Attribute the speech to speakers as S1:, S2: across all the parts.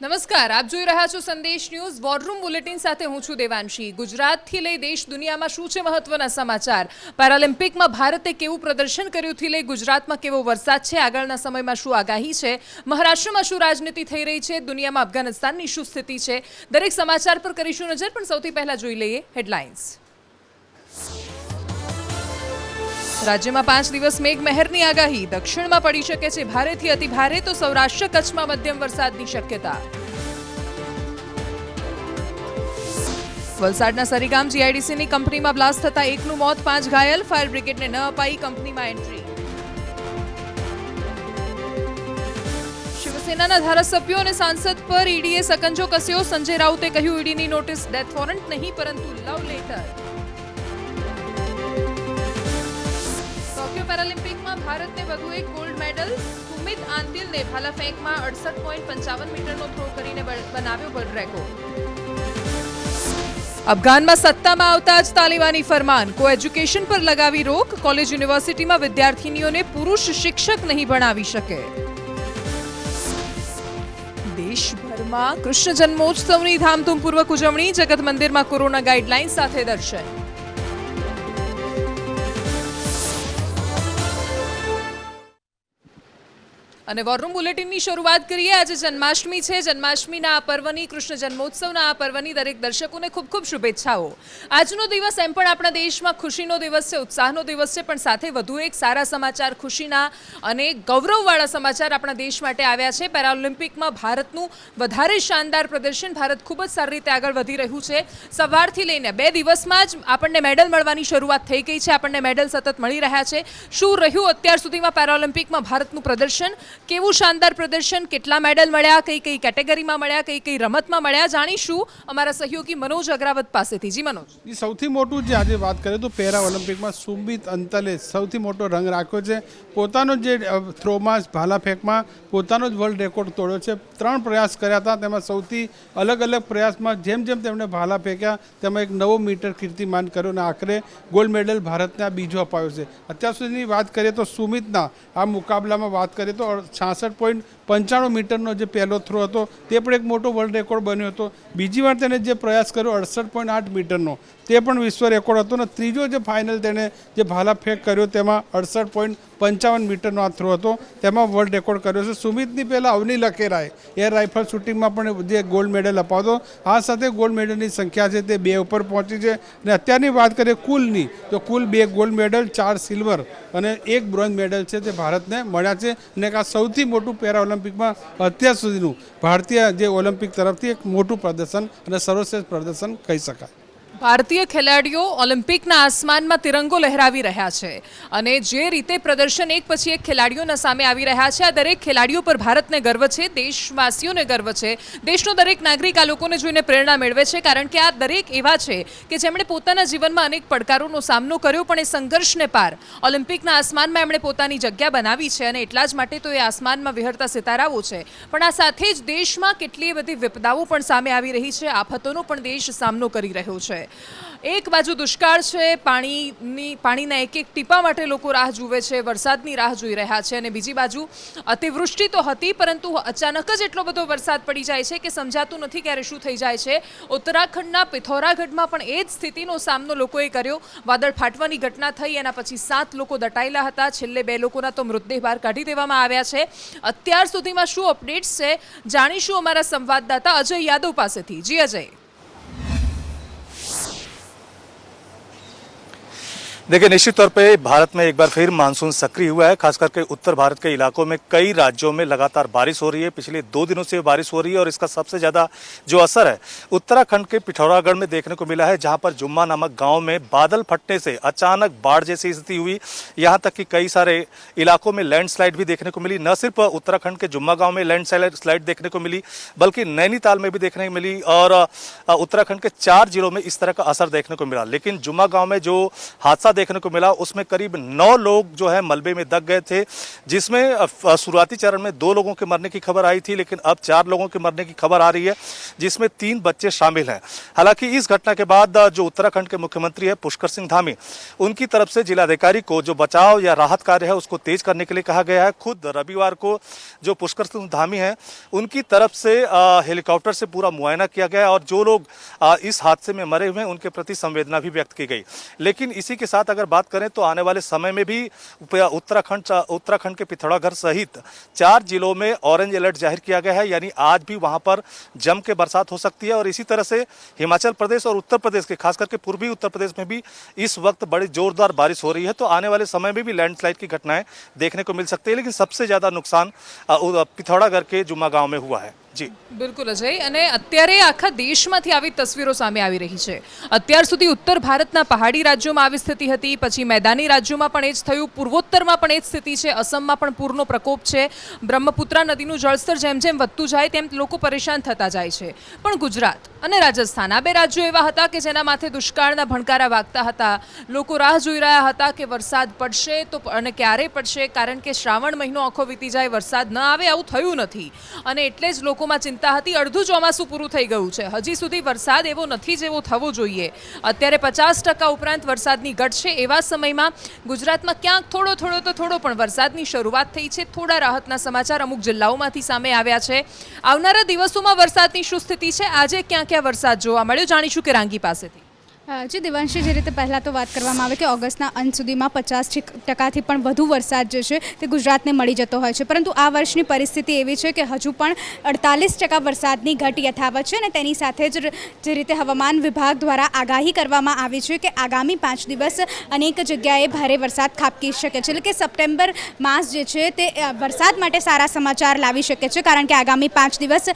S1: નમસ્કાર, આપ જોઈ રહ્યા છો સંદેશ ન્યૂઝ વોરરૂમ બુલેટિન સાથે હું છું દેવાંશી। ગુજરાતથી લઈ દેશ દુનિયામાં શું છે મહત્વના સમાચાર। પેરાલિમ્પિકમાં ભારતે કેવું પ્રદર્શન કર્યું થી લઈ ગુજરાતમાં કેવો વરસાદ છે, આગળના સમયમાં શું આગાહી છે, મહારાષ્ટ્રમાં શું રાજનીતિ થઈ રહી છે, દુનિયામાં અફઘાનિસ્તાનની શું સ્થિતિ છે, દરેક સમાચાર પર કરીશું નજર। પણ સૌથી પહેલા જોઈ લઈએ હેડલાઇન્સ। રાજ્યમાં 5 દિવસ મેઘમહેરની આગાહી, દક્ષિણમાં પડી શકે છે ભારેથી અતિ ભારે તો સૌરાષ્ટ્ર કચ્છમાં મધ્યમ વરસાદની શક્યતા। વલસાડના સરીગામ જીઆઈડીસીની કંપનીમાં બ્લાસ્ટ થતા એકનું મોત, 5 ઘાયલ, ફાયર બ્રિગેડને ન અપાઈ કંપનીમાં એન્ટ્રી। શિવસેનાના ધારાસભ્યો અને સાંસદ પર ઈડીએ સકંજો કસ્યો, સંજય રાઉતે કહ્યું ઈડીની નોટિસ ડેથ વોરંટ નહીં પરંતુ લવ લેટર। પેરાલિમ્પિકમાં ભારતને વધુ એક ગોલ્ડ મેડલ, સુમિત આંતિલને ભાલા ફેંકમાં 68.55 મીટરનો થ્રો કરીને બનાવ્યો વર્લ્ડ રેકોર્ડ। અફઘાનમાં સત્તામાં આવતા જ તાલિબાની ફરમાન, કો એજ્યુકેશન પર લગાવી રોક, કોલેજ યુનિવર્સિટીમાં વિદ્યાર્થીનીઓને પુરુષ શિક્ષક નહીં ભણાવી શકે। દેશભરમાં કૃષ્ણ જન્મોત્સવની ધામધૂમપૂર્વક ઉજવણી, જગત મંદિરમાં કોરોના ગાઈડલાઈન સાથે દર્શન। અને વોરરૂમ બુલેટિનની શરૂઆત કરીએ। આજે જન્માષ્ટમી છે। જન્માષ્ટમીના આ પર્વની, કૃષ્ણ જન્મોત્સવના આ પર્વની દરેક દર્શકોને ખૂબ ખૂબ શુભેચ્છાઓ। આજનો દિવસ એમ પણ આપણા દેશમાં ખુશીનો દિવસ છે, ઉત્સાહનો દિવસ છે, પણ સાથે વધુ એક સારા સમાચાર, ખુશીના અને ગૌરવવાળા સમાચાર આપણા દેશ માટે આવ્યા છે। પેરાલિમ્પિકમાં ભારતનું વધારે શાનદાર પ્રદર્શન, ભારત ખૂબ જ સારી રીતે આગળ વધી રહ્યું છે। સવારથી લઈને 2 દિવસમાં જ આપણને મેડલ મળવાની શરૂઆત થઈ ગઈ છે, આપણને મેડલ સતત મળી રહ્યા છે। શું રહ્યું અત્યાર સુધીમાં પેરાલિમ્પિકમાં ભારતનું પ્રદર્શન, કેવું શાનદાર પ્રદર્શન, કેટલા મેડલ મળ્યા, કઈ કઈ કેટેગરીમાં મળ્યા, કઈ કઈ રમતમાં મળ્યા, જાણીશું અમારા સહયોગી મનોજ અગ્રાવત પાસેથી। જી મનોજ,
S2: સૌથી મોટું જે આજે વાત કરીએ તો પેરા ઓલિમ્પિકમાં સુમિત અંતલે સૌથી મોટો રંગ રાખ્યો છે। પોતાનો જે થ્રોમાં, ભાલા ફેંકમાં પોતાનો જ વર્લ્ડ રેકોર્ડ તોડ્યો છે। 3 પ્રયાસ કર્યા હતા, તેમાં સૌથી અલગ અલગ પ્રયાસમાં જેમ જેમ તેમણે ભાલા ફેંક્યા તેમાં એક નવો મીટર કીર્તિમાન કર્યો અને આખરે ગોલ્ડ મેડલ ભારતને આ બીજો અપાયો છે। અત્યાર સુધીની વાત કરીએ તો સુમિતના આ મુકાબલામાં વાત કરીએ તો 66.95 મીટરનો જે પહેલો થ્રો હતો તે પણ એક મોટો વર્લ્ડ રેકોર્ડ બન્યો હતો। બીજી વાર તેણે જે પ્રયાસ કર્યો 68.8 મીટરનો, તે પણ વિશ્વ રેકોર્ડ હતો। અને ત્રીજો જે ફાઇનલ તેણે જે ભાલા ફેંક કર્યો તેમાં 68.55 મીટરનો આ થ્રો હતો, તેમાં વર્લ્ડ રેકોર્ડ કર્યો છે। સુમિતની પહેલાં અવની લખેરાએ એર રાઇફલ શૂટિંગમાં પણ જે ગોલ્ડ મેડલ અપાવતો, આ સાથે ગોલ્ડ મેડલની સંખ્યા છે તે 2 ઉપર પહોંચી છે। અને અત્યારની વાત કરીએ કુલની તો કુલ 2 ગોલ્ડ મેડલ, 4 સિલ્વર અને 1 બ્રોન્ઝ મેડલ છે તે ભારતને મળ્યા છે। અને આ સૌથી મોટું પેરા ઓલિમ્પિકમાં અત્યાર સુધીનું ભારતીય જે ઓલિમ્પિક તરફથી એક મોટું પ્રદર્શન અને સર્વશ્રેષ્ઠ પ્રદર્શન કહી શકાય।
S1: ભારતીય ખેલાડીઓ ઓલિમ્પિકના આસમાનમાં તિરંગો લહેરાવી રહ્યા છે અને જે રીતે પ્રદર્શન એક પછી એક ખેલાડીઓના સામે આવી રહ્યા છે, આ દરેક ખેલાડીઓ પર ભારતને ગર્વ છે, દેશવાસીઓને ગર્વ છે, દેશનો દરેક નાગરિક આ લોકોને જોઈને પ્રેરણા મેળવે છે, કારણ કે આ દરેક એવા છે કે જેમણે પોતાના જીવનમાં અનેક પડકારોનો સામનો કર્યો, પણ એ સંઘર્ષને પાર ઓલિમ્પિકના આસમાનમાં એમણે પોતાની જગ્યા બનાવી છે। અને એટલા જ માટે તો એ આસમાનમાં વિહરતા સિતારાઓ છે, પણ આ સાથે જ દેશમાં કેટલીય બધી વિપદાઓ પણ સામે આવી રહી છે, આફતોનો પણ દેશ સામનો કરી રહ્યો છે। એક બાજુ દુષ્કાળ છે, પાણીના એક એક ટીપા માટે લોકો રાહ જુએ છે, વરસાદની રાહ જોઈ રહ્યા છે, અને બીજી બાજુ અતિવૃષ્ટિ તો હતી પરંતુ અચાનક જ એટલો બધો વરસાદ પડી જાય છે કે સમજાતું નથી ક્યારે શું થઈ જાય છે। ઉત્તરાખંડના પિથોરાગઢમાં પણ એ જ સ્થિતિનો સામનો લોકોએ કર્યો। વાદળ ફાટવાની ઘટના થઈ, એના પછી 7 લોકો દટાયેલા હતા, છેલ્લે 2 લોકોના તો મૃતદેહ બહાર કાઢી દેવામાં આવ્યા છે। અત્યાર સુધીમાં શું અપડેટ્સ છે જાણીશું અમારા સંવાદદાતા અજય યાદવ પાસેથી। જી અજય।
S3: देखिए, निश्चित तौर पे भारत में एक बार फिर मानसून सक्रिय हुआ है। खास करके उत्तर भारत के इलाकों में कई राज्यों में लगातार बारिश हो रही है। पिछले 2 दिनों से बारिश हो रही है और इसका सबसे ज़्यादा जो असर है उत्तराखंड के पिथौरागढ़ में देखने को मिला है, जहां पर जुम्मा नामक गांव में बादल फटने से अचानक बाढ़ जैसी स्थिति हुई। यहां तक कि कई सारे इलाकों में लैंडस्लाइड भी देखने को मिली। न सिर्फ उत्तराखंड के जुम्मा गाँव में लैंडस्लाइड देखने को मिली, बल्कि नैनीताल में भी देखने को मिली और उत्तराखंड के 4 जिलों में इस तरह का असर देखने को मिला। लेकिन जुम्मा गाँव में जो हादसा देखने को मिला उसमें करीब 9 लोग जो है मलबे में दब गए थे, जिसमें शुरुआती चरण में 2 लोगों के मरने की खबर आई थी, लेकिन अब 4 लोगों के मरने की खबर आ रही है, जिसमें 3 बच्चे शामिल हैं। हालांकि इस घटना के बाद जो उत्तराखंड के मुख्यमंत्री है पुष्कर सिंह धामी, उनकी तरफ से जिलाधिकारी को जो बचाव या राहत कार्य है उसको तेज करने के लिए कहा गया है। खुद रविवार को जो पुष्कर सिंह धामी हैं उनकी तरफ से हेलीकॉप्टर से पूरा मुआयना किया गया और जो लोग इस हादसे में मरे हुए हैं उनके प्रति संवेदना भी व्यक्त की गई। लेकिन इसी के साथ अगर बात करें तो आने वाले समय में भी उत्तराखंड के पिथौरागढ़ सहित 4 जिलों में ऑरेंज अलर्ट जाहिर किया गया है, यानी आज भी वहां पर जम के बरसात हो सकती है। और इसी तरह से हिमाचल प्रदेश और उत्तर प्रदेश के खास करके पूर्वी उत्तर प्रदेश में भी इस वक्त बड़ी जोरदार बारिश हो रही है, तो आने वाले समय में भी लैंडस्लाइड की घटनाएं देखने को मिल सकती है। लेकिन सबसे ज्यादा नुकसान पिथौरागढ़ के जुम्मा गांव में हुआ है। जी
S1: બિલકુલ અજય, અને અત્યારે આખા દેશમાંથી આવી તસવીરો સામે આવી રહી છે। અત્યાર સુધી ઉત્તર ભારતના પહાડી રાજ્યોમાં આવી સ્થિતિ હતી, પછી મેદાની રાજ્યોમાં પણ એ જ થયું, પૂર્વોત્તરમાં પણ એ જ સ્થિતિ છે, અસમમાં પણ પૂરનો પ્રકોપ છે, બ્રહ્મપુત્રા નદીનું જળસ્તર જેમ જેમ વધતું જાય તેમ લોકો પરેશાન થતા જાય છે। પણ ગુજરાત અને રાજસ્થાન આ બે રાજ્યો એવા હતા કે જેના માથે દુષ્કાળના ભણકારા વાગતા હતા। લોકો રાહ જોઈ રહ્યા હતા કે વરસાદ પડશે તો અને ક્યારે પડશે, કારણ કે શ્રાવણ મહિનો આખો વીતી જાય વરસાદ ન આવે, આવું થયું નથી અને એટલે જ લોકોમાં ચિંતા હતી। અડધું ચોમાસું પૂરું થઈ ગયું છે, હજી સુધી વરસાદ એવો નથી જેવો થવો જોઈએ। અત્યારે 50% ઉપરાંત વરસાદની ઘટ છે। એવા સમયમાં ગુજરાતમાં ક્યાંક થોડો પણ વરસાદની શરૂઆત થઈ છે। થોડા રાહતના સમાચાર અમુક જિલ્લાઓમાંથી સામે આવ્યા છે। આવનારા દિવસોમાં વરસાદની શું સ્થિતિ છે, આજે ક્યાં ક્યાં વરસાદ જોવા મળ્યો, જાણીશું કે રાંગી પાસેથી।
S4: જે દેવાંશી, જે રીતે પહેલાં તો વાત કરવામાં આવે કે ઓગસ્ટના અંત સુધીમાં 50% પણ વધુ વરસાદ જે છે તે ગુજરાતને મળી જતો હોય છે, પરંતુ આ વર્ષની પરિસ્થિતિ એવી છે કે હજુ પણ 48% વરસાદની ઘટ યથાવત છે અને તેની સાથે જ જે રીતે હવામાન વિભાગ દ્વારા આગાહી કરવામાં આવી છે કે આગામી 5 દિવસ અનેક જગ્યાએ ભારે વરસાદ ખાબકી શકે છે, એટલે કે સપ્ટેમ્બર માસ જે છે તે વરસાદ માટે સારા સમાચાર લાવી શકે છે, કારણ કે આગામી 5 દિવસ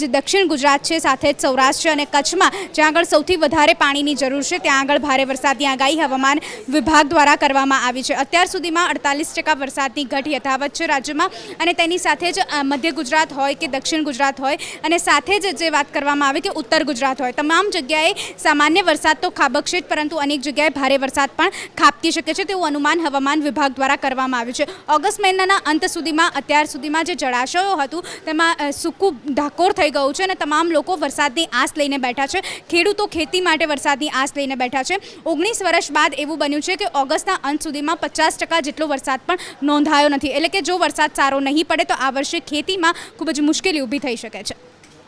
S4: જે દક્ષિણ ગુજરાત છે સાથે જ સૌરાષ્ટ્ર અને કચ્છમાં જ્યાં આગળ સૌથી વધારે પાણીની જરૂર છે ત્યાં આગળ ભારે વરસાદની આગાહી હવામાન વિભાગ દ્વારા કરવામાં આવી છે। અત્યાર સુધીમાં 48% વરસાદની ઘટ યથાવત છે રાજ્યમાં અને તેની સાથે જ મધ્ય ગુજરાત હોય કે દક્ષિણ ગુજરાત હોય અને સાથે જ જે વાત કરવામાં આવે કે ઉત્તર ગુજરાત હોય, તમામ જગ્યાએ સામાન્ય વરસાદ તો ખાબકશે જ, પરંતુ અનેક જગ્યાએ ભારે વરસાદ પણ ખાબકી શકે છે તેવું અનુમાન હવામાન વિભાગ દ્વારા કરવામાં આવ્યું છે। ઓગસ્ટ મહિનાના અંત સુધીમાં અત્યાર સુધીમાં જે જળાશયો હતું તેમાં સૂકું ઢાકોર થઈ ગયું છે અને તમામ લોકો વરસાદની આસ લઈને બેઠા છે। ખેડૂતો ખેતી માટે વરસાદની આસ લઈને બેઠા છે। 19 વર્ષ બાદ એવું બન્યું છે કે ઓગસ્ટના અંત સુધીમાં 50% જેટલો વરસાદ પણ નોંધાયો નથી, એટલે કે જો વરસાદ સારો નહીં પડે તો આ વર્ષે ખેતીમાં ખૂબ જ મુશ્કેલી ઊભી થઈ શકે છે।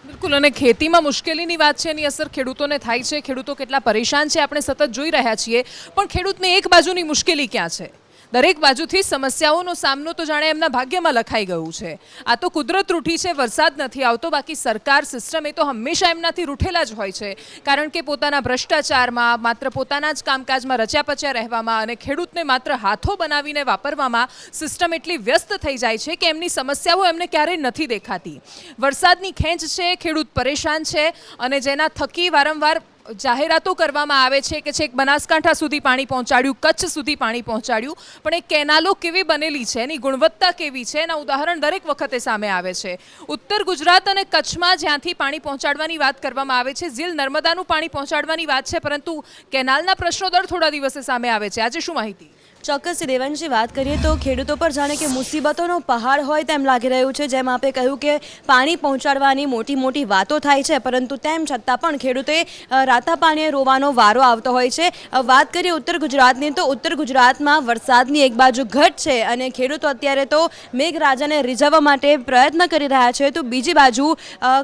S1: બિલકુલ, અને ખેતીમાં મુશ્કેલીની વાત છે, એની અસર ખેડૂતોને થાય છે। ખેડૂતો કેટલા પરેશાન છે આપણે સતત જોઈ રહ્યા છીએ, પણ ખેડૂતને એક બાજુની મુશ્કેલી ક્યાં છે? દરેક બાજુથી સમસ્યાઓનો સામનો તો જાણે એમના ભાગ્યમાં લખાઈ ગયું છે। આ તો કુદરત રૂઠી છે, વરસાદ નથી આવતો, બાકી સરકાર સિસ્ટમ એ તો હંમેશા એમનાથી રૂઠેલા જ હોય છે, કારણ કે પોતાના ભ્રષ્ટાચારમાં, માત્ર પોતાના જ કામકાજમાં રચ્યા પચ્યા રહેવામાં અને ખેડૂતને માત્ર હાથો બનાવીને વાપરવામાં સિસ્ટમ એટલી વ્યસ્ત થઈ જાય છે કે એમની સમસ્યાઓ એમને ક્યારેય નથી દેખાતી। વરસાદની ખેંચ છે, ખેડૂત પરેશાન છે અને જેના થકી વારંવાર જાહેરાતો કરવામાં આવે છે કે છેક બનાસકાંઠા સુધી પાણી પહોંચાડ્યું, કચ્છ સુધી પાણી પહોંચાડ્યું, પણ એ કેનાલો કેવી બનેલી છે, એની ગુણવત્તા કેવી છે, એના ઉદાહરણ દરેક વખતે સામે આવે છે। ઉત્તર ગુજરાત અને કચ્છમાં જ્યાંથી પાણી પહોંચાડવાની વાત કરવામાં આવે છે, ઝીલ નર્મદાનું પાણી પહોંચાડવાની વાત છે, પરંતુ કેનાલના પ્રશ્નો દર થોડા દિવસે સામે આવે છે। આજે શું માહિતી?
S5: ચોક્કસથી દેવાંશી, વાત કરીએ તો ખેડૂતો પર જાણે કે મુસીબતોનો પહાડ હોય તેમ લાગી રહ્યું છે। જેમ આપે કહ્યું કે પાણી પહોંચાડવાની મોટી મોટી વાતો થાય છે, પરંતુ તેમ છતાં પણ ખેડૂતે રાતા પાણીએ રોવાનો વારો આવતો હોય છે। વાત કરીએ ઉત્તર ગુજરાતની તો ઉત્તર ગુજરાતમાં વરસાદની એક બાજુ ઘટ છે અને ખેડૂતો અત્યારે તો મેઘરાજાને રીઝવવા માટે પ્રયત્ન કરી રહ્યા છે, તો બીજી બાજુ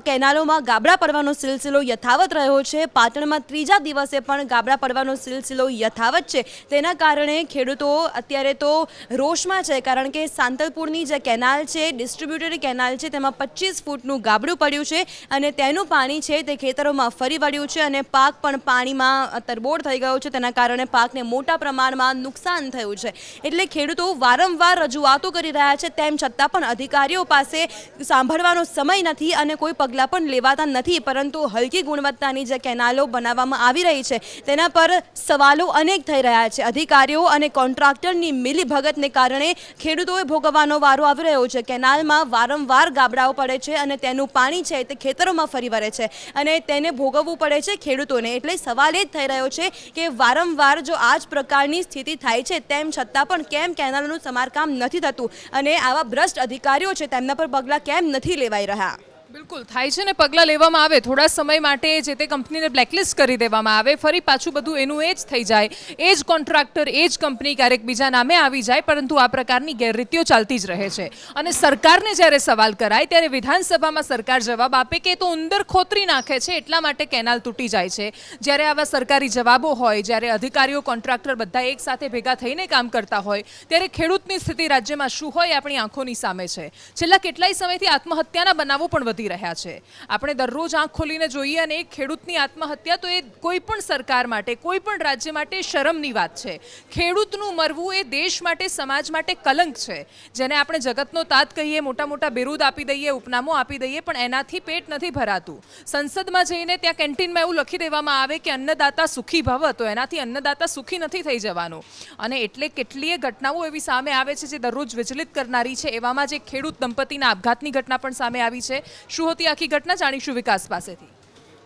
S5: કેનાલોમાં ગાબડા પડવાનો સિલસિલો યથાવત રહ્યો છે। પાટણમાં 3જા દિવસે પણ ગાબડા પડવાનો સિલસિલો યથાવત છે, તેના કારણે ખેડૂતો અત્યારે તો રોષમાં છે, કારણ કે સાંતલપુરની જે કેનાલ છે, ડિસ્ટ્રીબ્યુટરી કેનાલ છે, તેમાં 25 ફૂટનું ગાબડું પડ્યું છે અને તેનું પાણી છે તે ખેતરોમાં ફરી વળ્યું છે અને પાક પણ પાણીમાં તરબોળ થઈ ગયો છે, તેના કારણે પાકને મોટા પ્રમાણમાં નુકસાન થયું છે। એટલે ખેડૂતો વારંવાર રજૂઆતો કરી રહ્યા છે, તેમ છતાં પણ અધિકારીઓ પાસે સાંભળવાનો સમય નથી અને કોઈ પગલાં પણ લેવાતા નથી, પરંતુ હલકી ગુણવત્તાની જે કેનાલો બનાવવામાં આવી રહી છે તેના પર સવાલો અનેક થઈ રહ્યા છે। અધિકારીઓ અને કોન્ટ્રાક્ટરની મિલીભગતને કારણે ખેડૂતોએ ભોગવવાનો વારો આવી રહ્યો છે. કેનાલમાં વારંવાર ગાબડાઓ પડે છે અને તેનું પાણી છે તે ખેતરોમાં ફરી વળે છે અને તેને ભોગવવું પડે છે ખેડૂતોને. એટલે સવાલ એ જ થઈ રહ્યો છે કે વારંવાર જો આ જ પ્રકારની સ્થિતિ થાય છે તેમ છતાં પણ કેમ કેનાલનું સમારકામ નથી થતું અને આવા ભ્રષ્ટ અધિકારીઓ છે તેમના પર પગલાં કેમ નથી લેવાઈ રહ્યા?
S1: બિલકુલ થાય છે ને પગલાં લેવામાં આવે, થોડા સમય માટે જે તે કંપનીને બ્લેકલિસ્ટ કરી દેવામાં આવે, ફરી પાછું બધું એનું એ જ થઈ જાય, એ જ કોન્ટ્રાક્ટર એ જ કંપની ક્યારેક બીજા નામે આવી જાય, પરંતુ આ પ્રકારની ગેરરીતિઓ ચાલતી જ રહે છે. અને સરકારને જ્યારે સવાલ કરાય ત્યારે વિધાનસભામાં સરકાર જવાબ આપે કે તો ઉંદર ખોતરી નાખે છે એટલા માટે કેનાલ તૂટી જાય છે. જ્યારે આવા સરકારી જવાબો હોય, જ્યારે અધિકારીઓ કોન્ટ્રાક્ટર બધા એક સાથે ભેગા થઈને કામ કરતા હોય, ત્યારે ખેડૂતની સ્થિતિ રાજ્યમાં શું હોય આપણી આંખોની સામે છે. છેલ્લા કેટલાય સમયથી આત્મહત્યાના બનાવો પણ વધી રહ્યા છે. આપણે દરરોજ આંખ ખોલીને જોઈએ અને એક ખેડૂતની આત્મહત્યા તો એ કોઈ પણ સરકાર માટે, કોઈ પણ રાજ્ય માટે શરમની વાત છે. ખેડૂતનું મરવું એ દેશ માટે, સમાજ માટે કલંક છે. જેને આપણે જગતનો તાત કહીએ, મોટા મોટા બિરુદ આપી દઈએ, ઉપનામો આપી દઈએ, પણ એનાથી પેટ નથી ભરાતું. સંસદમાં જઈને ત્યાં કેન્ટીનમાં એવું લખી દેવામાં આવે કે અન્નદાતા સુખી ભવ, તો એનાથી અન્નદાતા સુખી નથી થઈ જવાનું. અને એટલે કેટલીય ઘટનાઓ એવી સામે આવે છે જે દરરોજ વિચલિત કરનારી છે. એવામાં જે ખેડૂત દંપતીના આપઘાતની ઘટના પણ સામે આવી છે. શું હતી આખી ઘટના, જાણીશું વિકાસ પાસેથી.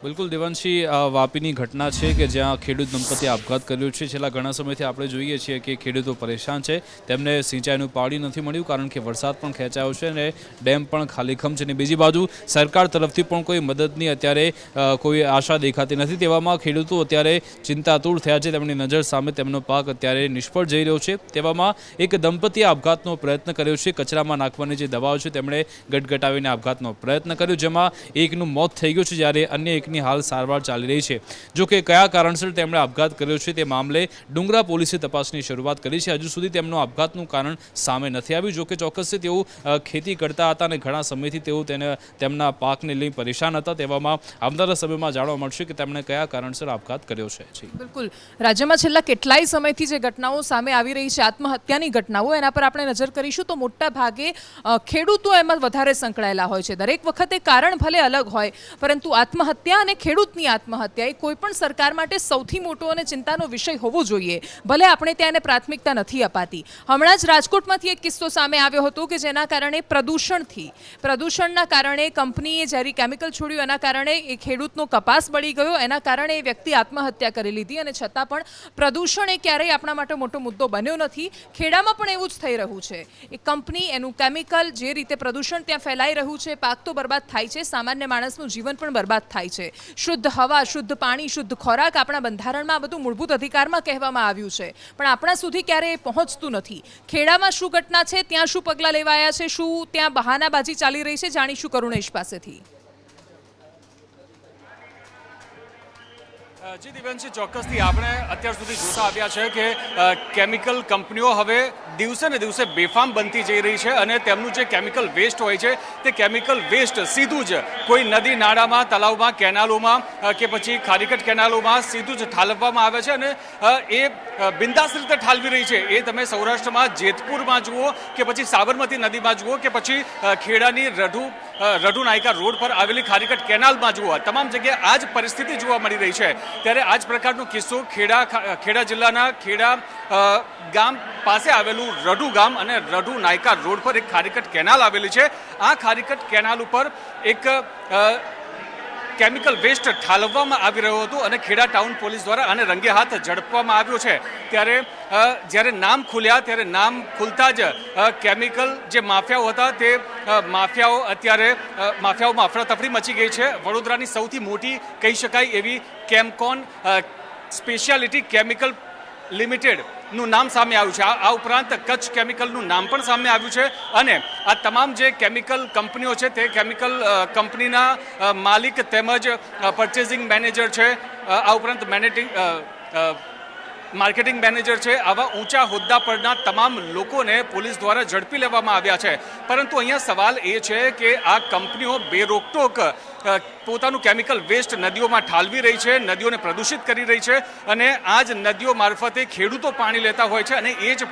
S6: બિલકુલ દેવાંશી, વાપીની ઘટના છે કે જ્યાં ખેડૂત દંપતીએ આપઘાત કર્યો છે. છેલ્લા ઘણા સમયથી આપણે જોઈએ છીએ કે ખેડૂતો પરેશાન છે, તેમને સિંચાઈનું પાણી નથી મળ્યું કારણ કે વરસાદ પણ ખેંચાયો છે અને ડેમ પણ ખાલીખમ છે. અને બીજી બાજુ સરકાર તરફથી પણ કોઈ મદદની અત્યારે કોઈ આશા દેખાતી નથી. તેવામાં ખેડૂતો અત્યારે ચિંતાતુર થયા છે. તેમની નજર સામે તેમનો પાક અત્યારે નિષ્ફળ જઈ રહ્યો છે. તેવામાં એક દંપતીએ આપઘાતનો પ્રયત્ન કર્યો છે. કચરામાં નાખવાની જે દવાઓ છે તેમણે ગટગટાવીને આપઘાતનો પ્રયત્ન કર્યો, જેમાં એકનું મોત થઈ ગયું છે જ્યારે અન્ય એક હાલ સારવાર ચાલી રહી છે. જો કે કયા કારણસર તેમણે આપઘાત કર્યો છે તે મામલે ડુંગરા પોલીસે તપાસની શરૂઆત કરી છે. હજુ સુધી તેમનું આપઘાતનું કારણ સામે નથી આવ્યું. જો કે ચોક્કસથી તેઓ ખેતી કરતા હતા અને ઘણા સમયથી તેઓ તેમના પાકને લઈ પરેશાન હતા. તેવામાં આવનારા સમયમાં જાણવા મળશે કે તેમણે કયા કારણસર આપઘાત કર્યો છે.
S1: બિલકુલ, રાજ્યમાં છેલ્લા કેટલાય સમયથી જે ઘટનાઓ સામે આવી રહી છે, આત્મહત્યાની ઘટનાઓ, એના પર આપણે નજર કરીશું તો મોટા ભાગે ખેડૂતો એમાં વધારે સંકળાયેલા હોય છે. દરેક વખતે કારણ ભલે અલગ હોય, પરંતુ આત્મહત્યા અને ખેડૂતની આત્મહત્યા એ કોઈ પણ સરકાર માટે સૌથી મોટો અને ચિંતાનો વિષય હોવો જોઈએ, ભલે આપણે ત્યાં એને પ્રાથમિકતા નથી અપાતી. હમણાં જ રાજકોટમાંથી એક કિસ્સો સામે આવ્યો હતો કે જેના કારણે પ્રદૂષણના કારણે કંપનીએ ઝેરી કેમિકલ છોડ્યું, એના કારણે એ ખેડૂતનો કપાસ બળી ગયો, એના કારણે એ વ્યક્તિ આત્મહત્યા કરી લીધી. અને છતાં પણ પ્રદૂષણ એ ક્યારેય આપણા માટે મોટો મુદ્દો બન્યો નથી. ખેડામાં પણ એવું જ થઈ રહ્યું છે. એ કંપની, એનું કેમિકલ, જે રીતે પ્રદૂષણ ત્યાં ફેલાઈ રહ્યું છે, પાક તો બરબાદ થાય છે, સામાન્ય માણસનું જીવન પણ બરબાદ થાય છે. શુદ્ધ હવા, શુદ્ધ પાણી, શુદ્ધ ખોરાક આપણા બંધારણમાં આ બધું મૂળભૂત અધિકારમાં કહેવામાં આવ્યું છે, પણ આપણા સુધી ક્યારેય પહોંચતું નથી. ખેડામાં શું ઘટના છે, ત્યાં શું પગલાં લેવાયા છે, શું ત્યાં બહાનાબાજી ચાલી રહી છે, જાણીશું કરુણેશ પાસેથી.
S7: જી દિવ્યાંશી, ચોક્કસથી આપણે અત્યાર સુધી જોતા આવ્યા છે કે કેમિકલ કંપનીઓ હવે દિવસે ને દિવસે બેફામ બનતી જઈ રહી છે અને તેમનું જે કેમિકલ વેસ્ટ હોય છે તે કેમિકલ વેસ્ટ સીધું જ કોઈ નદી નાળામાં, તલાવમાં, કેનાલોમાં કે પછી ખારીકટ કેનાલોમાં સીધું જ ઠાલવવામાં આવે છે. અને એ બિંદાસ રીતે ઠાલવી રહી છે. એ તમે સૌરાષ્ટ્રમાં જેતપુરમાં જુઓ કે પછી સાબરમતી નદીમાં જુઓ કે પછી ખેડાની રઢુ નાયકા રોડ પર આવેલી ખારીકટ કેનાલમાં જુઓ, તમામ જગ્યાએ આ જ પરિસ્થિતિ જોવા મળી રહી છે. ત્યારે આ જ પ્રકારનો કિસ્સો ખેડા જિલ્લાના ખેડા ગામ પાસે આવેલું રઢુ ગામ અને રઢુ નાયકા રોડ પર એક ખારીકટ કેનાલ આવેલી છે. આ ખારીકટ કેનાલ ઉપર એક કેમિકલ વેસ્ટ ઠાલવવામાં આવી રહ્યો હતો અને ખેડા ટાઉન પોલીસ દ્વારા આને રંગે હાથ ઝડપવામાં આવ્યો છે. ત્યારે જ્યારે નામ ખુલ્યા, ત્યારે નામ ખુલતા જ કેમિકલ જે માફિયાઓ હતા તે માફિયાઓમાં અફરાતફરી મચી ગઈ છે. વડોદરાની સૌથી મોટી કહી શકાય એવી કેમકોન સ્પેશિયાલિટી કેમિકલ લિમિટેડ નું નામ સામે આવ્યું છે. આ ઉપરાંત કચ્છ કેમિકલનું નામ પણ સામે આવ્યું છે. અને આ તમામ જે કેમિકલ કંપનીઓ છે તે કેમિકલ કંપનીના માલિક તેમજ પરચેઝિંગ મેનેજર છે, આ ઉપરાંત માર્કેટિંગ મેનેજર છે, આવા ઊંચા હોદ્દા પરના તમામ લોકોને પોલીસ દ્વારા ઝડપી લેવામાં આવ્યા છે. પરંતુ અહીંયા સવાલ એ છે કે આ કંપનીઓ બેરોકટોક પોતાનું કેમિકલ વેસ્ટ નદીઓમાં ઠાલવી રહી છે, નદીઓને પ્રદૂષિત કરી રહી છે અને આ જ નદીઓ મારફતે ખેડૂતો પાણી લેતા હોય છે અને એ જ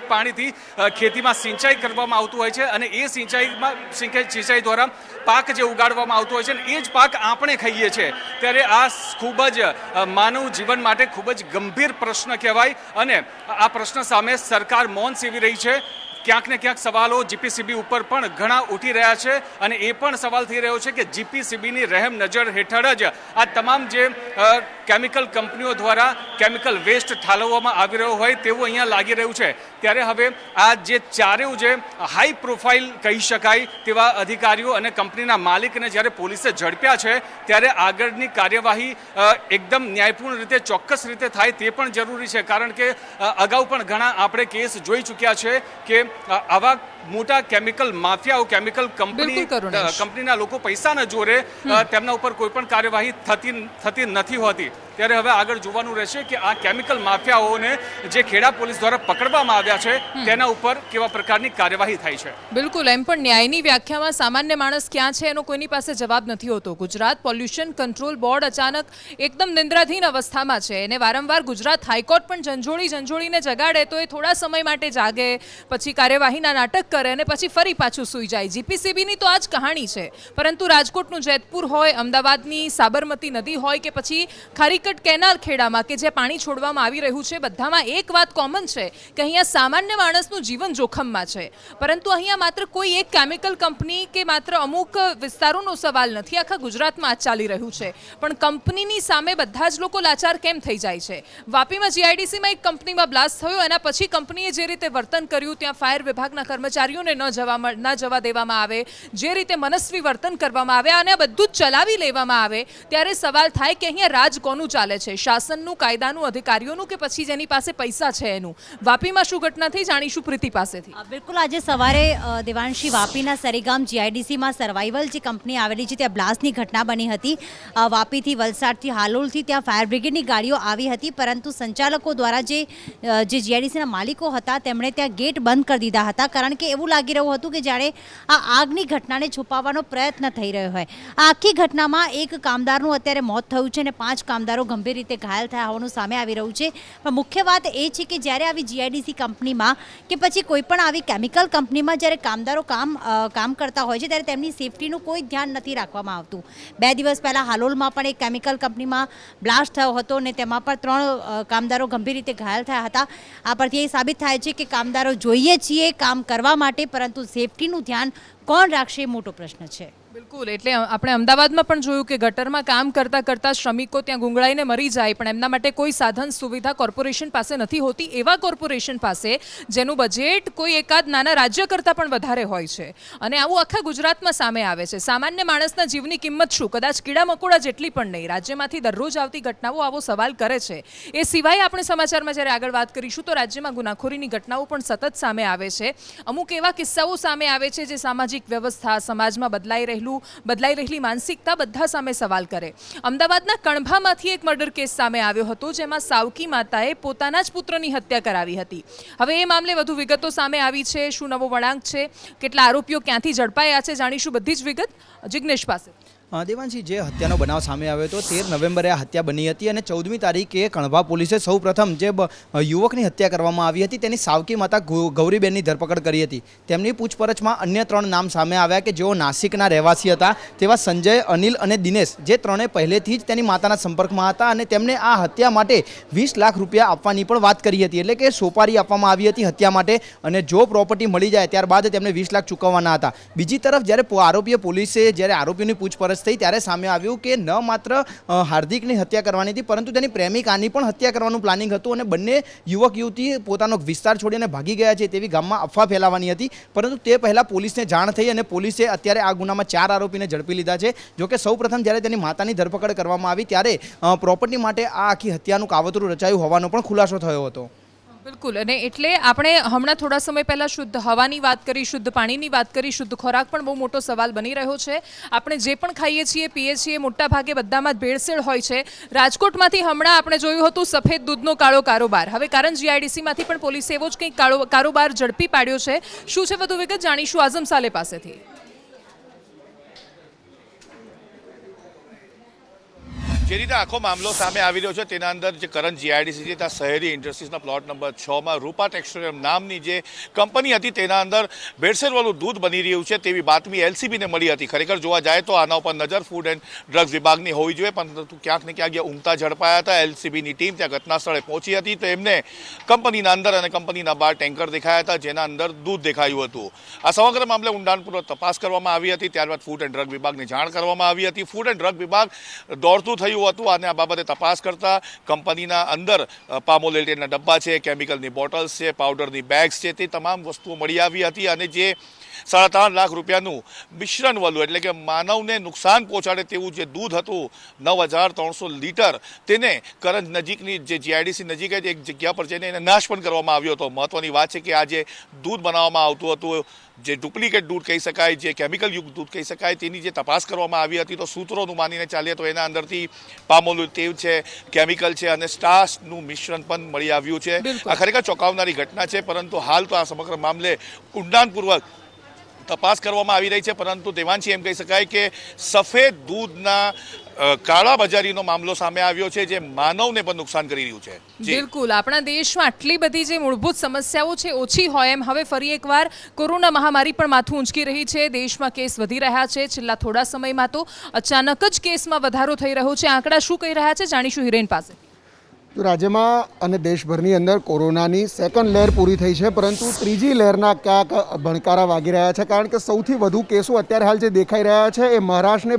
S7: પાણીથી ખેતીમાં સિંચાઈ કરવામાં આવતું હોય છે અને એ સિંચાઈ દ્વારા પાક જે ઉગાડવામાં આવતો હોય છે અને એ જ પાક આપણે ખાઈએ છીએ, ત્યારે આ ખૂબ જ માનવ જીવન માટે ખૂબ જ ગંભીર પ્રશ્ન કહેવાય અને આ પ્રશ્ન સામે સરકાર મૌન સેવી રહી છે. ક્યાંક ને ક્યાંક સવાલો જીપીસીબી ઉપર પણ ઘણા ઉઠી રહ્યા છે અને એ પણ સવાલ થઈ રહ્યો છે કે જીપીસીબીની રહેમ નજર હેઠળ જ આ તમામ જે કેમિકલ કંપનીઓ દ્વારા કેમિકલ વેસ્ટ ઠાલવવામાં આવી રહ્યો હોય તેવું અહીંયા લાગી રહ્યું છે. ત્યારે હવે આ જે ચારેય જે હાઈ પ્રોફાઇલ કહી શકાય તેવા અધિકારીઓ અને કંપનીના માલિકને જ્યારે પોલીસે ઝડપ્યા છે ત્યારે આગળની કાર્યવાહી એકદમ ન્યાયપૂર્ણ રીતે ચોક્કસ રીતે થાય તે પણ જરૂરી છે, કારણ કે અગાઉ પણ ઘણા આપણે કેસ જોઈ ચૂક્યા છે કે આવા મોટા કેમિકલ માફિયાઓ કેમિકલ કંપનીના લોકો પૈસાના જોરે તેમના ઉપર કોઈ પણ કાર્યવાહી થતી નથી હોતી. ત્યારે હવે આગળ જોવાનું રહેશે કે આ કેમિકલ માફિયાઓને જે ખેડા પોલીસ દ્વારા પકડવામાં આવ્યા છે તેના ઉપર કેવા પ્રકારની કાર્યવાહી થાય છે.
S1: બિલકુલ, એમ પણ ન્યાયની વ્યાખ્યામાં સામાન્ય માણસ ક્યાં છે એનો કોઈની પાસે જવાબ નથી હોતો. ગુજરાત પોલ્યુશન કંટ્રોલ બોર્ડ અચાનક એકદમ નિંદ્રાધીન અવસ્થામાં છે અને વારંવાર ગુજરાત હાઈકોર્ટ પણ ઝંઝોળીને જગાડે તો એ થોડા સમય માટે જાગે, પછી કાર્યવાહીના નાટક કરે અને પછી ફરી પાછું સૂઈ જાય. જીપીસીબીની તો આ જ કહાણી છે. પરંતુ રાજકોટનું જેતપુર હોય, અમદાવાદની સાબરમતી નદી હોય કે પછી ખારીકટ કેનાલ ખેડામાં કે જે પાણી છોડવામાં આવી રહ્યું છે, બધામાં એક વાત કોમન છે કે અહીંયા સામાન્ય માણસનું જીવન જોખમમાં છે. પરંતુ અહીંયા માત્ર કોઈ એક કેમિકલ કંપની કે માત્ર અમુક વિસ્તારોનો સવાલ નથી, આખા ગુજરાતમાં આ ચાલી રહ્યું છે. પણ કંપનીની સામે બધા જ લોકો લાચાર કેમ થઈ જાય છે? વાપીમાં જીઆઈડીસીમાં એક કંપનીમાં બ્લાસ્ટ થયો, એના પછી કંપનીએ જે રીતે વર્તન કર્યું, ત્યાં ફાયર વિભાગના કર્મચારીઓને ન જવા દેવામાં આવે, જે રીતે મનસ્વી વર્તન કરવામાં આવે અને બધું જ ચલાવી લેવામાં આવે, ત્યારે સવાલ થાય કે અહીંયા રાજ કોનું ચાલે છે? શાસનનું, કાયદાનું, અધિકારીઓનું કે પછી જેની પાસે પૈસા છે એનું? વાપીમાં શું ઘટના થઈ જાણીશું પ્રીતિ પાસેથી.
S8: બિલકુલ, આજે સવારે દેવાંશી વાપીના સરીગામ જીઆઈડીસીમાં સર્વાઈવલ જે કંપની આવેલી છે ત્યાં બ્લાસ્ટની ઘટના બની હતી. વાપીથી, વલસાડથી, હાલોલથી ત્યાં ફાયર બ્રિગેડની ગાડીઓ આવી હતી, પરંતુ સંચાલકો દ્વારા જે જીઆઈડીસીના માલિકો હતા તેમણે ત્યાં ગેટ બંધ કરી દીધા હતા, કારણ કે એવું લાગી રહ્યું હતું કે જાણે આ આગની ઘટનાને છુપાવવાનો પ્રયત્ન થઈ રહ્યો હોય. આ આખી ઘટનામાં એક કામદારનું અત્યારે મોત થયું છે અને 5 કામદારો ગંભીર રીતે ઘાયલ થયા હોવાનું સામે આવી રહ્યું છે. પણ મુખ્ય વાત એ છે કે જ્યારે આવી જીઆઈડીસી કંપનીમાં કે પછી કોઈ પણ આવી કેમિકલ કંપનીમાં જ્યારે કામદારો કામ કરતા હોય છે ત્યારે તેમની સેફટીનું કોઈ ધ્યાન નથી રાખવામાં આવતું. 2 દિવસ પહેલાં હાલોલમાં પણ એક કેમિકલ કંપનીમાં બ્લાસ્ટ થયો હતો અને તેમાં પણ 3 કામદારો ગંભીર રીતે ઘાયલ થયા હતા. આ પરથી એ સાબિત થાય છે કે કામદારો જોઈએ છીએ કામ કરવા માટે, પરંતુ સેફટીનું ધ્યાન કોણ રાખશે એ મોટો પ્રશ્ન છે.
S1: બિલકુલ, એટલે આપણે અમદાવાદમાં પણ જોયું કે ગટરમાં કામ કરતા શ્રમિકો ત્યાં ગુંગળાઈને મરી જાય, પણ એમના માટે કોઈ સાધન સુવિધા કોર્પોરેશન પાસે નથી હોતી. એવા કોર્પોરેશન પાસે જેનું બજેટ કોઈ એકાદ નાના રાજ્ય કરતાં પણ વધારે હોય છે અને આવું આખા ગુજરાતમાં સામે આવે છે. સામાન્ય માણસના જીવની કિંમત શું? કદાચ કીડા મકોડા જેટલી પણ નહીં. રાજ્યમાંથી દરરોજ આવતી ઘટનાઓ આવો સવાલ કરે છે. એ સિવાય આપણે સમાચારમાં જ્યારે આગળ વાત કરીશું તો રાજ્યમાં ગુનાખોરીની ઘટનાઓ પણ સતત સામે આવે છે. અમુક એવા કિસ્સાઓ સામે આવે છે જે સામાજિક વ્યવસ્થા, સમાજમાં બદલાઈ રહેલી માનસિકતા બધા સામે સવાલ કરે. અમદાવાદના કણભામાંથી એક મર્ડર કેસ સામે આવ્યો હતો, જેમાં સાવકી માતાએ પોતાના જ પુત્રની હત્યા કરાવી હતી. હવે એ મામલે વધુ વિગતો સામે આવી છે. શું નવો વળાંક છે? કેટલા આરોપીઓ ક્યાંથી ઝડપાયા છે? જાણીશું બધી જ વિગત જિગ્નેશ પાસે.
S9: દેવાંશી, જે હત્યાનો બનાવ સામે આવ્યો હતો 13 નવેમ્બરે આ હત્યા બની હતી અને 14મી તારીખે કણભા પોલીસે સૌપ્રથમ જે યુવકની હત્યા કરવામાં આવી હતી તેની સાવકી માતા ગૌરીબેનની ધરપકડ કરી હતી. તેમની પૂછપરછમાં અન્ય 3 નામ સામે આવ્યા કે જેઓ નાસિકના રહેવાસી હતા, તેવા સંજય, અનિલ અને દિનેશ, જે ત્રણે પહેલેથી જ તેની માતાના સંપર્કમાં હતા અને તેમને આ હત્યા માટે 20 લાખ રૂપિયા આપવાની પણ વાત કરી હતી. એટલે કે સોપારી આપવામાં આવી હતી હત્યા માટે અને જો પ્રોપર્ટી મળી જાય ત્યારબાદ તેમને 20 લાખ ચૂકવવાના હતા. બીજી તરફ જ્યારે પોલીસે આરોપીની પૂછપરછ થઈ ત્યારે સામે આવ્યું કે ન માત્ર હાર્દિકની હત્યા કરવાની હતી, પરંતુ તેની પ્રેમિકાની પણ હત્યા કરવાનું પ્લાનિંગ હતું અને બંને યુવક યુવતી પોતાનો વિસ્તાર છોડીને ભાગી ગયા છે તેવી ગામમાં અફવા ફેલાવવાની હતી. પરંતુ તે પહેલાં પોલીસને જાણ થઈ અને પોલીસે અત્યારે આ ગુનામાં 4 આરોપીને ઝડપી લીધા છે. જોકે સૌપ્રથમ જ્યારે તેની માતાની ધરપકડ કરવામાં આવી ત્યારે પ્રોપર્ટી માટે આ આખી હત્યાનું કાવતરું રચાયું હોવાનો પણ ખુલાસો થયો હતો.
S1: બિલકુલ, અને એટલે આપણે હમણાં થોડા સમય પહેલાં શુદ્ધ હવાની વાત કરી, શુદ્ધ પાણીની વાત કરી, શુદ્ધ ખોરાક પણ બહુ મોટો સવાલ બની રહ્યો છે. આપણે જે પણ ખાઈએ છીએ, પીએ છીએ, મોટા ભાગે બધામાં જ ભેળસેળ હોય છે. રાજકોટમાંથી હમણાં આપણે જોયું હતું સફેદ દૂધનો કાળો કારોબાર. હવે કારણ જીઆઈડીસીમાંથી પણ પોલીસે એવો જ કંઈક કારોબાર ઝડપી પાડ્યો છે. શું છે વધુ વિગત જાણીશું આઝમ સાલે પાસેથી.
S10: જે રીતે આખો મામલો સામે આવી રહ્યો છે તેના અંદર જે કરંટ જીઆઈડીસી છે ત્યાં શહેરી ઇન્ડસ્ટ્રીઝના પ્લોટ નંબર 6માં રૂપા ટેક્સટાઇલ નામની જે કંપની હતી તેના અંદર ભેળસેળવાળું દૂધ બની રહ્યું છે તેવી બાતમી એલસીબીને મળી હતી. ખરેખર જોવા જાય તો આના ઉપર નજર ફૂડ એન્ડ ડ્રગ્સ વિભાગની હોવી જોઈએ, પરંતુ ક્યાંક ને ક્યાંક ઊંઘતા ઝડપાયા હતા. એલસીબીની ટીમ ત્યાં ઘટના સ્થળે પહોંચી હતી તો એમને કંપનીના અંદર અને કંપનીના બહાર ટેન્કર દેખાયા હતા જેના અંદર દૂધ દેખાયું હતું. આ સમગ્ર મામલે ઊંડાણપૂર્વક તપાસ કરવામાં આવી હતી. ત્યારબાદ ફૂડ એન્ડ ડ્રગ વિભાગને જાણ કરવામાં આવી હતી. ફૂડ એન્ડ ડ્રગ વિભાગ દોડતું થયું હતું અને આ બાબતે તપાસ કરતા કંપનીના અંદર પામોલેટેડના ડબ્બા છે, કેમિકલની બોટલ્સ છે, પાવડરની બેગ્સ છે, તે તમામ વસ્તુઓ મળી આવી હતી અને જે 3.5 લાખ રૂપિયાનું મિશ્રણ વાળું એટલે કે માનવને નુકસાન પહોંચાડે તેવું જે દૂધ હતું 9,300 લીટર તેને કરંજ નજીકની જે જીઆઈડીસી નજીક એક જગ્યા પર જઈને એને નાશ પણ કરવામાં આવ્યો હતો. મહત્વની વાત છે કે આ જે દૂધ બનાવવામાં આવતું હતું, જે ડુપ્લિકેટ દૂધ કહી શકાય, જે કેમિકલયુક્ત દૂધ કહી શકાય, તેની જે તપાસ કરવામાં આવી હતી તો સૂત્રોનું માનીને ચાલીએ તો એના અંદરથી પામોલું તેલ છે, કેમિકલ છે અને સ્ટાર્ચનું મિશ્રણ પણ મળી આવ્યું છે. આ ખરેખર ચોંકાવનારી ઘટના છે, પરંતુ હાલ તો આ સમગ્ર મામલે ઊંડાણપૂર્વક તપાસ કરવામાં આવી રહી છે. પરંતુ દેવાંશી એમ કહી શકાય કે સફેદ દૂધના કાળા બજારીનો મામલો સામે આવ્યો છે જે માનવને પણ નુકસાન કરી રહ્યું છે.
S1: બિલકુલ, આપણા દેશમાં આટલી બધી જે મૂળભૂત સમસ્યાઓ છે ઓછી હોય એમ હવે ફરી એકવાર કોરોના મહામારી પણ માથું ઊંચકી રહી છે. દેશમાં કેસ વધી રહ્યા છે. છેલ્લા થોડા સમયમાં તો અચાનક જ કેસમાં વધારો થઈ રહ્યો છે. આંકડા શું કહી રહ્યા છે જાણીશું હિરેન પાસે.
S11: તો રાજ્યમાં અને દેશભરની અંદર કોરોનાની સેકન્ડ લહેર પૂરી થઈ છે, પરંતુ ત્રીજી લહેરના ક્યાંક ભણકારા વાગી રહ્યા છે. કારણ કે સૌથી વધુ કેસો અત્યારે હાલ જે દેખાઈ રહ્યા છે એ મહારાષ્ટ્રને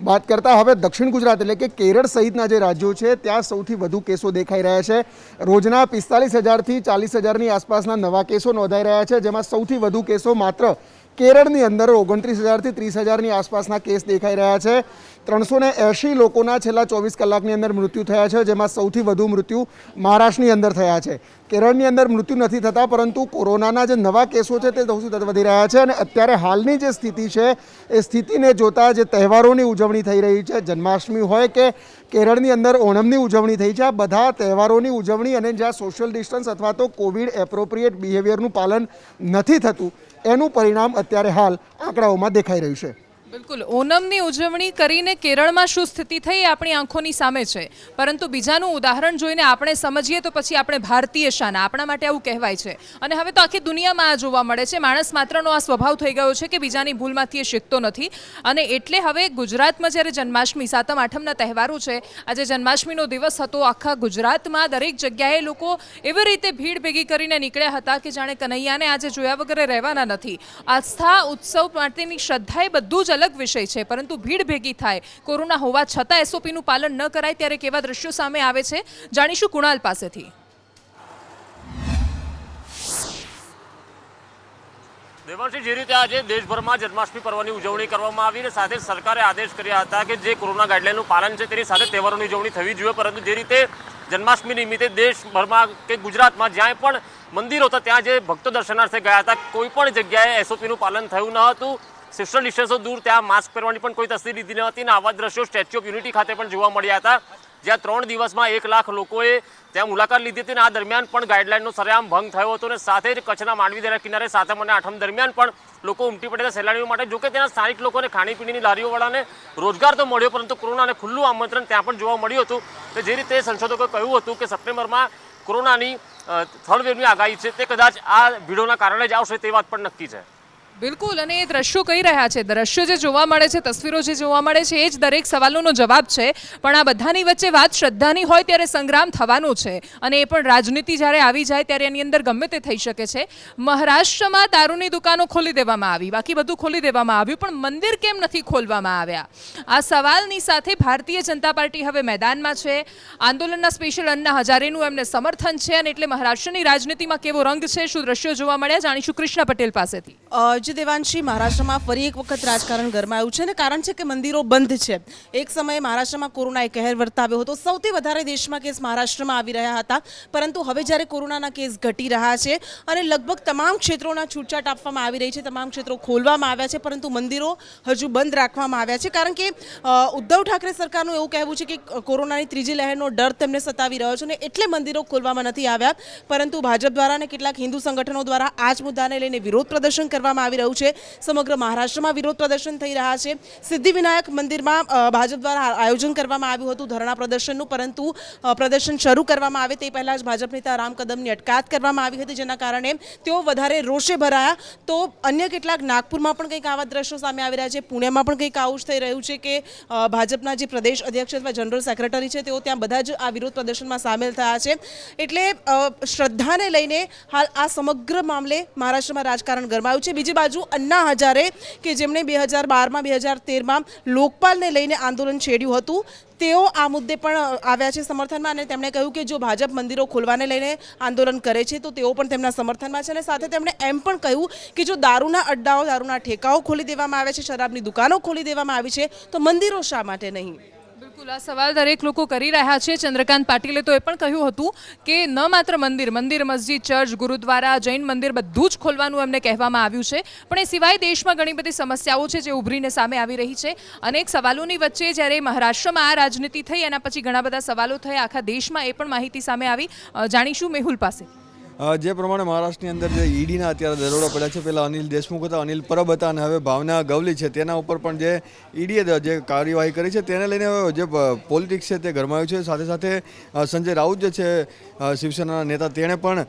S11: બાદ કરતાં હવે દક્ષિણ ગુજરાત એટલે કે કેરળ સહિતના જે રાજ્યો છે ત્યાં સૌથી વધુ કેસો દેખાઈ રહ્યા છે. રોજના 45,000થી 40,000ની આસપાસના નવા કેસો નોંધાઈ રહ્યા છે, જેમાં સૌથી વધુ કેસો માત્ર કેરળની અંદર 29,000થી 30,000ની આસપાસના કેસ દેખાઈ રહ્યા છે. 380 લોકોના છેલ્લા 24 કલાકની અંદર મૃત્યુ થયા છે, જેમાં સૌથી વધુ મૃત્યુ મહારાષ્ટ્રની અંદર થયા છે. કેરળની અંદર મૃત્યુ નથી થતા, પરંતુ કોરોનાના જે નવા કેસો છે તે સૌથી વધી રહ્યા છે. અને અત્યારે હાલની જે સ્થિતિ છે એ સ્થિતિને જોતા જે તહેવારોની ઉજવણી થઈ રહી છે, જન્માષ્ટમી હોય કે કેરળની અંદર ઓણમની ઉજવણી થઈ છે, આ બધા તહેવારોની ઉજવણી અને જ્યાં સોશિયલ ડિસ્ટન્સ અથવા તો કોવિડ એપ્રોપ્રિએટ બિહેવિયરનું પાલન નથી થતું એનું પરિણામ અત્યારે હાલ આંકડાઓમાં દેખાઈ રહ્યું છે.
S1: બિલકુલ, ઓનમની ઉજવણી કરીને કેરળમાં શું સ્થિતિ થઈ આપણી આંખોની સામે છે, પરંતુ બીજાનું ઉદાહરણ જોઈને આપણે સમજીએ તો પછી આપણે ભારતીય શાના, આપણા માટે આવું કહેવાય છે. અને હવે તો આખી દુનિયામાં આ જોવા મળે છે. માણસ માત્રનો આ સ્વભાવ થઈ ગયો છે કે બીજાની ભૂલમાંથી એ શીખતો નથી. અને એટલે હવે ગુજરાતમાં જ્યારે જન્માષ્ટમી, 7મ 8મના તહેવારો છે, આજે જન્માષ્ટમીનો દિવસ હતો, આખા ગુજરાતમાં દરેક જગ્યાએ લોકો એવી રીતે ભીડ ભેગી કરીને નીકળ્યા હતા કે જાણે કનૈયાને આજે જોયા વગર રહેવાના નથી. આસ્થા ઉત્સવ માટેની શ્રદ્ધા એ બધું જ અલગ વિષય છે, પરંતુ ભીડ ભેગી થાય, કોરોના હોવા છતાં એસઓપીનું પાલન ન કરાય ત્યારે કેવા દ્રશ્યો સામે આવે છે જાણીશું કુણાલ પાસેથી.
S12: દેવાંશી, જે રીતે આજે દેશભરમાં જન્માષ્ટમી પર્વની ઉજવણી કરવામાં આવી અને સાથે સરકારે આદેશ કર્યા હતા કે જે કોરોના ગાઈડલાઈનનું પાલન છે તેની સાથે તહેવારોની ઉજવણી થવી જોઈએ, પરંતુ જે રીતે જન્માષ્ટમી નિમિત્તે દેશભરમાં કે ગુજરાતમાં જ્યાં પણ મંદિરો હતા ત્યાં જે ભક્તો દર્શનાર્થે ગયા હતા, કોઈ પણ જગ્યાએ એસઓપીનું પાલન થયું ન હતું. સોશિયલ ડિસ્ટન્સો દૂર, ત્યાં માસ્ક પહેરવાની પણ કોઈ તસદી લીધી ન હતી અને આવા દ્રશ્યો સ્ટેચ્યુ ઓફ યુનિટી ખાતે પણ જોવા મળ્યા હતા, જ્યાં 3 દિવસમાં 1 લાખ લોકોએ ત્યાં મુલાકાત લીધી હતી અને આ દરમિયાન પણ ગાઈડલાઈનનો સરેઆમ ભંગ થયો હતો અને સાથે જ કચ્છના માંડવી દરિયા કિનારે 7મ અને 8મ દરમિયાન પણ લોકો ઉમટી પડ્યા સહેલાણીઓ માટે. જોકે તેના સ્થાનિક લોકોને ખાણીપીણીની લારીઓવાળાને રોજગાર તો મળ્યો, પરંતુ કોરોનાને ખુલ્લું આમંત્રણ ત્યાં પણ જોવા મળ્યું હતું. જે રીતે સંશોધકોએ કહ્યું હતું કે સપ્ટેમ્બરમાં કોરોનાની 3rd વેવની આગાહી છે તે કદાચ આ ભીડોના કારણે જ આવશે તે વાત પણ નક્કી છે.
S1: બિલકુલ, અને એ દ્રશ્યો કહી રહ્યા છે, દ્રશ્યો જે જોવા મળે છે, તસવીરો જે જોવા મળે છે એ જ દરેક સવાલોનો જવાબ છે. પણ આ બધાની વચ્ચે વાત શ્રદ્ધાની હોય ત્યારે સંગ્રામ થવાનો છે, અને એ પણ રાજનીતિ જ્યારે આવી જાય ત્યારે એની અંદર ગમે તે થઈ શકે છે. મહારાષ્ટ્રમાં દારૂની દુકાનો ખોલી દેવામાં આવી, બાકી બધું ખોલી દેવામાં આવ્યું, પણ મંદિર કેમ નથી ખોલવામાં આવ્યા? આ સવાલની સાથે ભારતીય જનતા પાર્ટી હવે મેદાનમાં છે. આંદોલનના સ્પેશિયલ અન્ના હજારેનું એમને સમર્થન છે, અને એટલે મહારાષ્ટ્રની રાજનીતિમાં કેવો રંગ છે, શું દ્રશ્યો જોવા મળ્યા જાણીશું કૃષ્ણ પટેલ પાસેથી.
S13: દેવાંશી, મહારાષ્ટ્રમાં ફરી એક વખત રાજકારણ ગરમાયું છે અને કારણ છે કે મંદિરો બંધ છે. એક સમયે મહારાષ્ટ્રમાં કોરોનાએ કહેર વર્તાવ્યો હતો, સૌથી વધારે દેશમાં કેસ મહારાષ્ટ્રમાં આવી રહ્યા હતા, પરંતુ હવે જ્યારે કોરોનાના કેસ ઘટી રહ્યા છે અને લગભગ તમામ ક્ષેત્રોના છૂટછાટ આપવામાં આવી રહી છે, તમામ ક્ષેત્રો ખોલવામાં આવ્યા છે, પરંતુ મંદિરો હજુ બંધ રાખવામાં આવ્યા છે. કારણ કે ઉદ્ધવ ઠાકરે સરકારનું એવું કહેવું છે કે કોરોનાની ત્રીજી લહેરનો ડર તેમને સતાવી રહ્યો છે અને એટલે મંદિરો ખોલવામાં નથી આવ્યા. પરંતુ ભાજપ દ્વારા અને કેટલાક હિન્દુ સંગઠનો દ્વારા આ જ મુદ્દાને લઈને વિરોધ પ્રદર્શન કરવામાં આવી રહ્યું છે. સમગ્ર મહારાષ્ટ્રમાં વિરોધ પ્રદર્શન થઈ રહ્યા છે. સિદ્ધિવિનાયક મંદિરમાં ભાજપ દ્વારા આયોજન કરવામાં આવ્યું હતું ધરણા પ્રદર્શનનું, પરંતુ પ્રદર્શન શરૂ કરવામાં આવે તે પહેલાં જ ભાજપ નેતા રામ કદમની અટકાયત કરવામાં આવી હતી, જેના કારણે તેઓ વધારે રોષે ભરાયા. તો અન્ય કેટલાક નાગપુરમાં પણ કંઈક આવા દ્રશ્યો સામે આવી રહ્યા છે. પુણેમાં પણ કંઈક આવું જ થઈ રહ્યું છે કે ભાજપના જે પ્રદેશ અધ્યક્ષ અથવા જનરલ સેક્રેટરી છે તેઓ ત્યાં બધા જ આ વિરોધ પ્રદર્શનમાં સામેલ થયા છે. એટલે શ્રદ્ધાને લઈને હાલ આ સમગ્ર મામલે મહારાષ્ટ્રમાં રાજકારણ ગરમાયું છે. બીજી બાજુ અન્ના હજારે કે જેમણે 2012માં 2013માં લોકપાલને લઈને આંદોલન છેડ્યું હતું, તેઓ આ મુદ્દે પણ આવ્યા છે સમર્થનમાં, અને તેમણે કહ્યું કે જો ભાજપ મંદિરો ખોલવાને લઈને આંદોલન કરે છે તો તેઓ પણ તેમના સમર્થનમાં છે. અને સાથે તેમણે એમ પણ કહ્યું કે જો દારૂના અડ્ડાઓ, દારૂના ઠેકાઓ ખોલી દેવામાં આવે છે, શરાબની દુકાનો ખોલી દેવામાં આવી છે, તો મંદિરો શા માટે નહીં?
S1: બિલકુલ, આ સવાલ દરેક લોકો કરી રહ્યા છે. ચંદ્રકાંત પાટીલે તો એ પણ કહ્યું હતું કે ન માત્ર મંદિર, મસ્જિદ, ચર્ચ, ગુરુદ્વારા, જૈન મંદિર બધું જ ખોલવાનું એમને કહેવામાં આવ્યું છે. પણ એ સિવાય દેશમાં ઘણી બધી સમસ્યાઓ છે જે ઉભરીને સામે આવી રહી છે. અનેક સવાલોની વચ્ચે જ્યારે મહારાષ્ટ્રમાં આ રાજનીતિ થઈ એના પછી ઘણા બધા સવાલો થયા આખા દેશમાં, એ પણ માહિતી સામે આવી. જાણીશું મેહુલ પાસે.
S14: જે પ્રમાણે મહારાષ્ટ્રની અંદર જે ઈડીના અત્યારે દરોડા પડ્યા છે, પહેલાં અનિલ દેશમુખ હતા, અનિલ પરબ હતા, અને હવે ભાવના ગવલી છે, તેના ઉપર પણ જે ઈડીએ જે કાર્યવાહી કરી છે તેને લઈને હવે જે પોલિટિક્સ છે તે ગરમાયું છે. સાથે સાથે સંજય રાઉત જે છે શિવસેનાના નેતા, તેણે પણ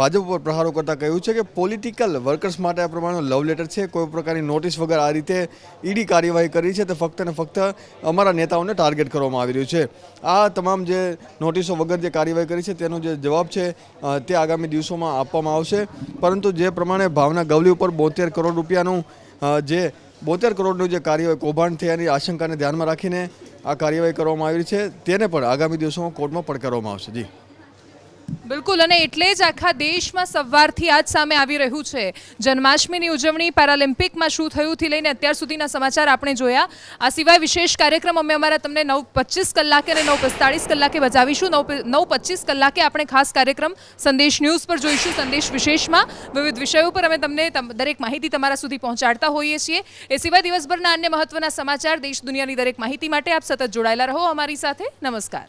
S14: ભાજપ ઉપર પ્રહારો કરતાં કહ્યું છે કે પોલિટિકલ વર્કર્સ માટે આ પ્રમાણનો લવ લેટર છે, કોઈ પ્રકારની નોટિસ વગર આ રીતે ઈડી કાર્યવાહી કરી છે, તે ફક્ત ને ફક્ત અમારા નેતાઓને ટાર્ગેટ કરવામાં આવી રહ્યું છે. આ તમામ જે નોટિસો વગર જે કાર્યવાહી કરી છે તેનો જે જવાબ છે તે આગામી દિવસોમાં આપવામાં આવશે. પરંતુ જે પ્રમાણે ભાવના ગવલી ઉપર 72 કરોડ રૂપિયાનું જે 72 કરોડનું જે કાર્યવાહી કૌભાંડ થયાની આશંકાને ધ્યાનમાં રાખીને આ કાર્યવાહી કરવામાં આવી છે, તેને પણ આગામી દિવસોમાં કોર્ટમાં પડકારવામાં આવશે. જી
S1: બિલકુલ, અને એટલે જ આખા દેશમાં સવારથી આજ સામે આવી રહ્યું છે. જન્માષ્ટમીની ઉજવણી, પેરાલિમ્પિકમાં શું થયું થી લઈને અત્યાર સુધીના સમાચાર આપણે જોયા. આ સિવાય વિશેષ કાર્યક્રમ અમે અમારા તમને 9:25 કલાકે અને 9:45 કલાકે બતાવીશું. 9:25 કલાકે આપણે ખાસ કાર્યક્રમ સંદેશ ન્યૂઝ પર જોઈશું. સંદેશ વિશેષમાં વિવિધ વિષયો પર અમે તમને દરેક માહિતી તમારા સુધી પહોંચાડતા હોઈએ છીએ. એ સિવાય દિવસભરના અન્ય મહત્વના સમાચાર, દેશ દુનિયાની દરેક માહિતી માટે આપ સતત જોડાયેલા રહો અમારી સાથે. નમસ્કાર.